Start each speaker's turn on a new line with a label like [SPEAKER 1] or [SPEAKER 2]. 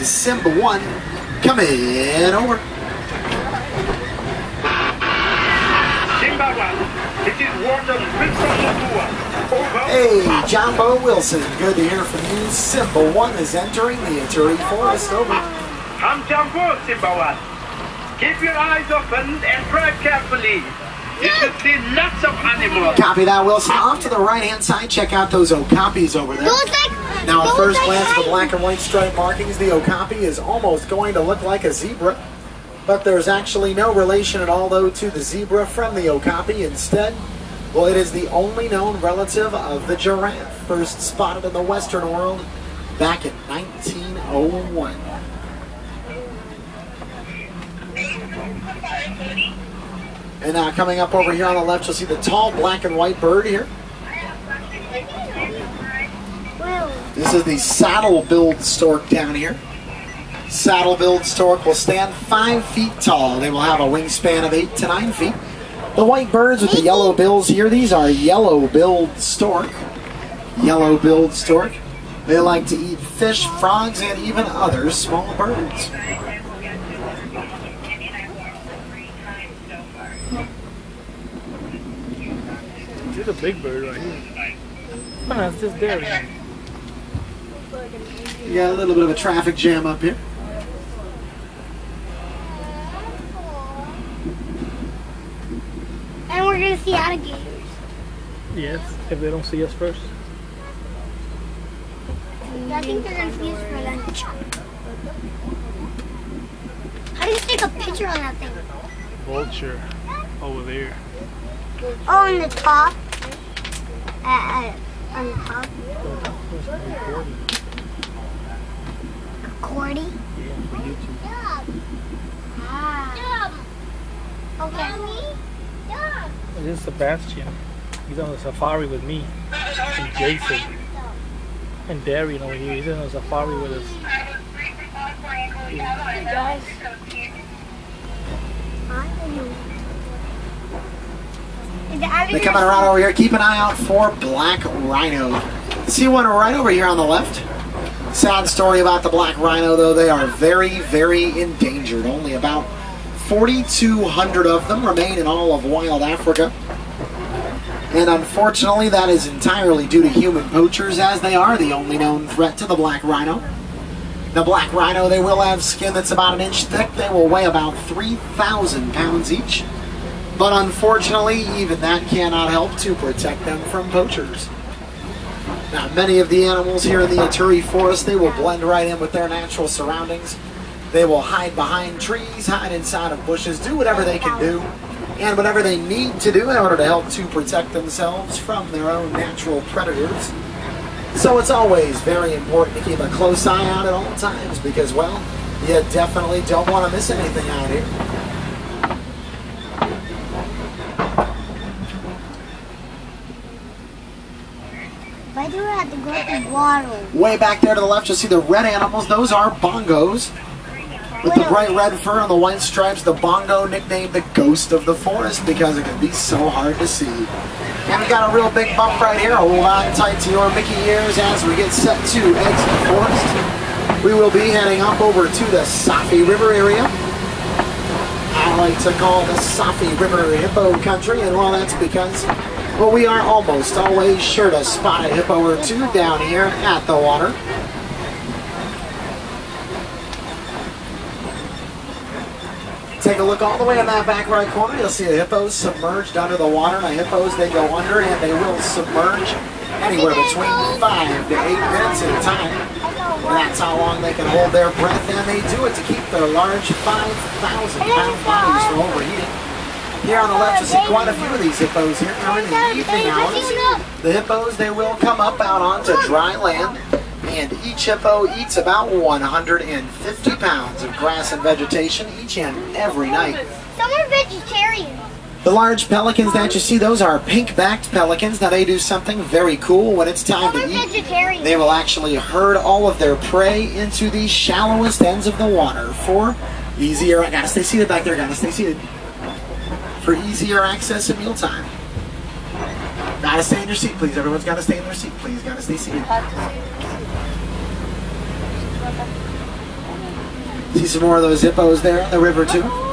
[SPEAKER 1] is Simba 1 coming over.
[SPEAKER 2] Simba 1, this is Warden Wilson Mutua. Over.
[SPEAKER 1] Hey, Jumbo Wilson, good to hear from you. Simba 1 is entering the Ituri Forest. Over.
[SPEAKER 2] I'm Jumbo, Simba 1. Keep your eyes open and drive carefully. You should see lots of animals.
[SPEAKER 1] Copy that, Wilson. Off to the right-hand side, check out those okapis over there. Now, at first glance, the black and white stripe markings, the okapi is almost going to look like a zebra. But there's actually no relation at all, though, to the zebra from the okapi. Instead, well, it is the only known relative of the giraffe, first spotted in the Western world back in 1901. And now coming up over here on the left, you'll see the tall black and white bird here. This is the saddle-billed stork down here. Saddle-billed stork will stand 5 feet tall. They will have a wingspan of 8 to 9 feet. The white birds with the yellow bills here, these are yellow-billed stork. Yellow-billed stork. They like to eat fish, frogs, and even other small birds.
[SPEAKER 3] This is a big bird right here. Oh, no, it's just there.
[SPEAKER 1] You got a little bit of a traffic jam up here.
[SPEAKER 4] And we're going to see alligators.
[SPEAKER 3] Yes, if they don't see us first.
[SPEAKER 4] I think they're going to see us for lunch. How do you take a picture on that thing?
[SPEAKER 3] Vulture over there.
[SPEAKER 4] Oh, on the top. On the top. Recording?
[SPEAKER 3] Yeah, for YouTube.
[SPEAKER 4] Ah. Okay.
[SPEAKER 3] This is Sebastian. He's on the safari with me. And Jason. And Darian over here. He's on the safari with us.
[SPEAKER 4] Hey guys.
[SPEAKER 1] They're coming around over here. Keep an eye out for black rhino. See one right over here on the left. Sad story about the black rhino, though. They are very, very endangered. Only about 4,200 of them remain in all of wild Africa. And unfortunately, that is entirely due to human poachers, as they are the only known threat to the black rhino. The black rhino, they will have skin that's about 1 inch thick. They will weigh about 3,000 pounds each. But unfortunately, even that cannot help to protect them from poachers. Now, many of the animals here in the Ituri Forest, they will blend right in with their natural surroundings. They will hide behind trees, hide inside of bushes, do whatever they can do, and whatever they need to do in order to help to protect themselves from their own natural predators. So it's always very important to keep a close eye out at all times because, well, you definitely don't want to miss anything out here.
[SPEAKER 4] Why do we have to go to water?
[SPEAKER 1] Way back there to the left, you'll see the red animals. Those are bongos. With the bright red fur and the white stripes, the bongo nicknamed the ghost of the forest because it can be so hard to see. And we got a real big bump right here. Hold on tight to your Mickey ears as we get set to exit the forest. We will be heading up over to the Safi River area. I like to call the Safi River hippo country, and well, that's because, well, we are almost always sure to spot a hippo or two down here at the water. Take a look all the way in that back right corner. You'll see a hippo submerged under the water. Now hippos, they go under and they will submerge anywhere between 5 to 8 minutes at a time. And that's how long they can hold their breath, and they do it to keep their large 5,000-pound bodies from overheating. Here on the left, you'll see quite a few of these hippos here. Now in the evening hours, the hippos, they will come up out onto dry land. And each hippo eats about 150 pounds of grass and vegetation each and every night.
[SPEAKER 4] Some are vegetarian.
[SPEAKER 1] The large pelicans that you see, those are pink-backed pelicans. Now they do something very cool. When it's time to eat, they will actually herd all of their prey into the shallowest ends of the water for easier... I gotta stay seated back there, gotta stay seated. For easier access at mealtime. Gotta stay in your seat, please. Everyone's gotta stay in their seat, please. Gotta stay seated. See some more of those hippos there on the river too.